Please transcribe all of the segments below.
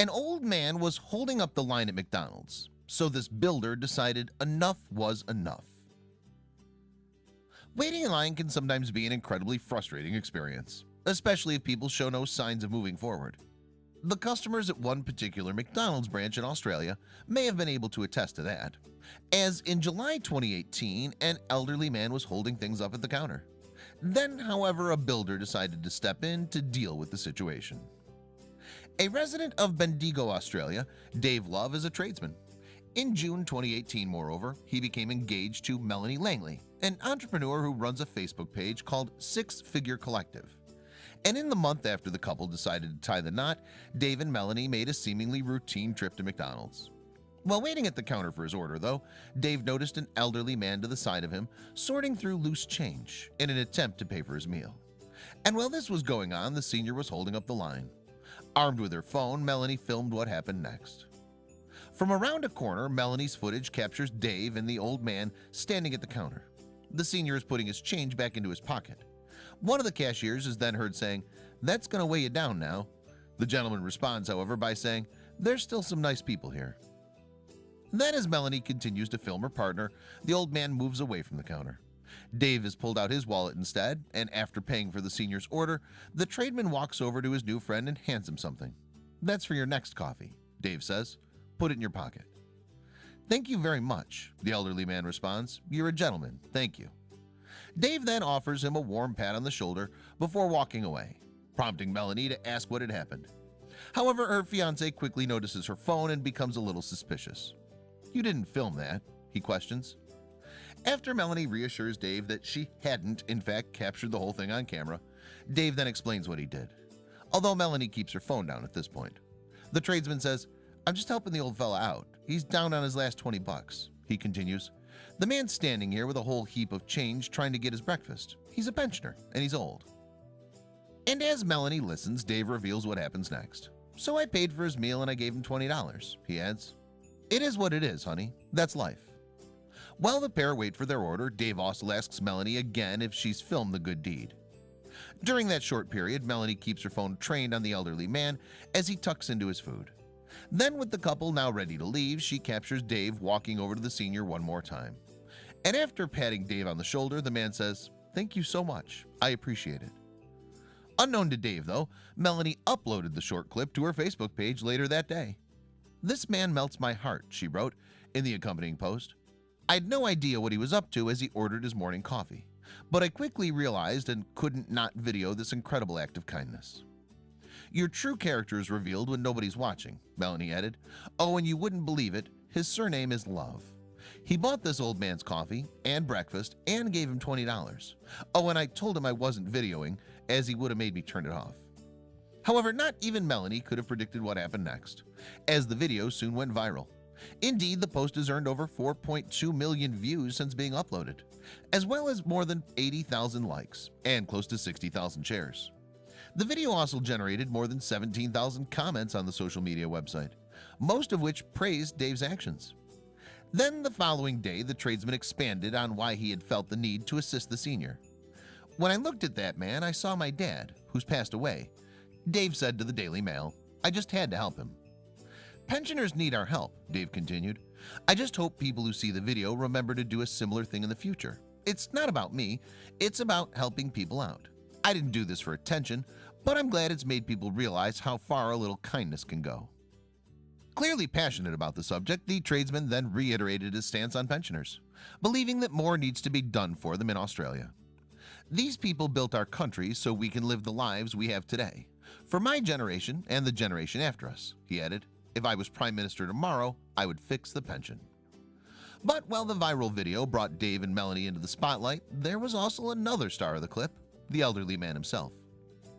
An old man was holding up the line at McDonald's, so this builder decided enough was enough. Waiting in line can sometimes be an incredibly frustrating experience, especially if people show no signs of moving forward. The customers at one particular McDonald's branch in Australia may have been able to attest to that, as in July 2018, an elderly man was holding things up at the counter. Then, however, a builder decided to step in to deal with the situation. A resident of Bendigo, Australia, Dave Love is a tradesman. In June 2018, moreover, he became engaged to Melanie Langley, an entrepreneur who runs a Facebook page called Six Figure Collective. And in the month after the couple decided to tie the knot, Dave and Melanie made a seemingly routine trip to McDonald's. While waiting at the counter for his order, though, Dave noticed an elderly man to the side of him sorting through loose change in an attempt to pay for his meal. And while this was going on, the senior was holding up the line. Armed with her phone, Melanie filmed what happened next. From around a corner, Melanie's footage captures Dave and the old man standing at the counter. The senior is putting his change back into his pocket. One of the cashiers is then heard saying, "That's going to weigh you down now." The gentleman responds, however, by saying, "There's still some nice people here." Then, as Melanie continues to film her partner, the old man moves away from the counter. Dave has pulled out his wallet instead, and after paying for the senior's order, the tradesman walks over to his new friend and hands him something. "That's for your next coffee," Dave says. "Put it in your pocket." "Thank you very much," the elderly man responds. "You're a gentleman, thank you." Dave then offers him a warm pat on the shoulder before walking away, prompting Melanie to ask what had happened. However, her fiancé quickly notices her phone and becomes a little suspicious. "You didn't film that?" he questions. After Melanie reassures Dave that she hadn't, in fact, captured the whole thing on camera, Dave then explains what he did, although Melanie keeps her phone down at this point. The tradesman says, "I'm just helping the old fella out. He's down on his last 20 bucks. He continues, "The man's standing here with a whole heap of change trying to get his breakfast. He's a pensioner, and he's old." And as Melanie listens, Dave reveals what happens next. "So I paid for his meal and I gave him $20, he adds. "It is what it is, honey. That's life." While the pair wait for their order, Dave also asks Melanie again if she's filmed the good deed. During that short period, Melanie keeps her phone trained on the elderly man as he tucks into his food. Then, with the couple now ready to leave, she captures Dave walking over to the senior one more time. And after patting Dave on the shoulder, the man says, "Thank you so much. I appreciate it." Unknown to Dave, though, Melanie uploaded the short clip to her Facebook page later that day. "This man melts my heart," she wrote in the accompanying post. "I had no idea what he was up to as he ordered his morning coffee, but I quickly realized and couldn't not video this incredible act of kindness. Your true character is revealed when nobody's watching," Melanie added. "Oh, and you wouldn't believe it, his surname is Love. He bought this old man's coffee and breakfast and gave him $20. Oh, and I told him I wasn't videoing, as he would have made me turn it off." However, not even Melanie could have predicted what happened next, as the video soon went viral. Indeed, the post has earned over 4.2 million views since being uploaded, as well as more than 80,000 likes and close to 60,000 shares. The video also generated more than 17,000 comments on the social media website, most of which praised Dave's actions. Then the following day, the tradesman expanded on why he had felt the need to assist the senior. "When I looked at that man, I saw my dad, who's passed away," Dave said to the Daily Mail. "I just had to help him." "Pensioners need our help," Dave continued. "I just hope people who see the video remember to do a similar thing in the future. It's not about me, it's about helping people out. I didn't do this for attention, but I'm glad it's made people realize how far a little kindness can go." Clearly passionate about the subject, the tradesman then reiterated his stance on pensioners, believing that more needs to be done for them in Australia. "These people built our country so we can live the lives we have today. For my generation and the generation after us," he added. "If I was Prime Minister tomorrow, I would fix the pension." But while the viral video brought Dave and Melanie into the spotlight, there was also another star of the clip, the elderly man himself.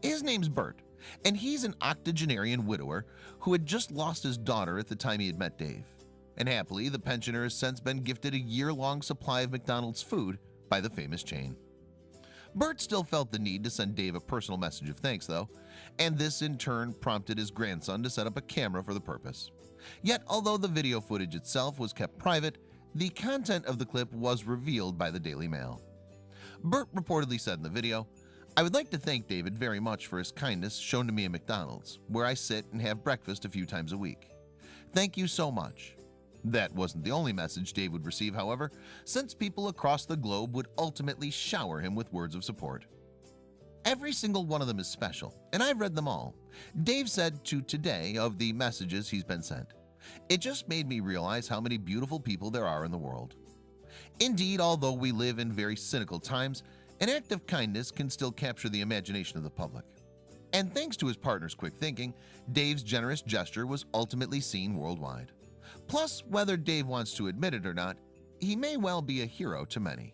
His name's Bert, and he's an octogenarian widower who had just lost his daughter at the time he had met Dave. And happily, the pensioner has since been gifted a year-long supply of McDonald's food by the famous chain. Bert still felt the need to send Dave a personal message of thanks, though, and this in turn prompted his grandson to set up a camera for the purpose. Yet, although the video footage itself was kept private, the content of the clip was revealed by the Daily Mail. Bert reportedly said in the video, I would like to thank David very much for his kindness shown to me at McDonald's, where I sit and have breakfast a few times a week. Thank you so much." That wasn't the only message Dave would receive, however, since people across the globe would ultimately shower him with words of support. Every single one of them is special, and I've read them all. Dave said to Today of the messages he's been sent. It just made me realize how many beautiful people there are in the world. Indeed, although we live in very cynical times, an act of kindness can still capture the imagination of the public. And thanks to his partner's quick thinking, Dave's generous gesture was ultimately seen worldwide. Plus, whether Dave wants to admit it or not, he may well be a hero to many.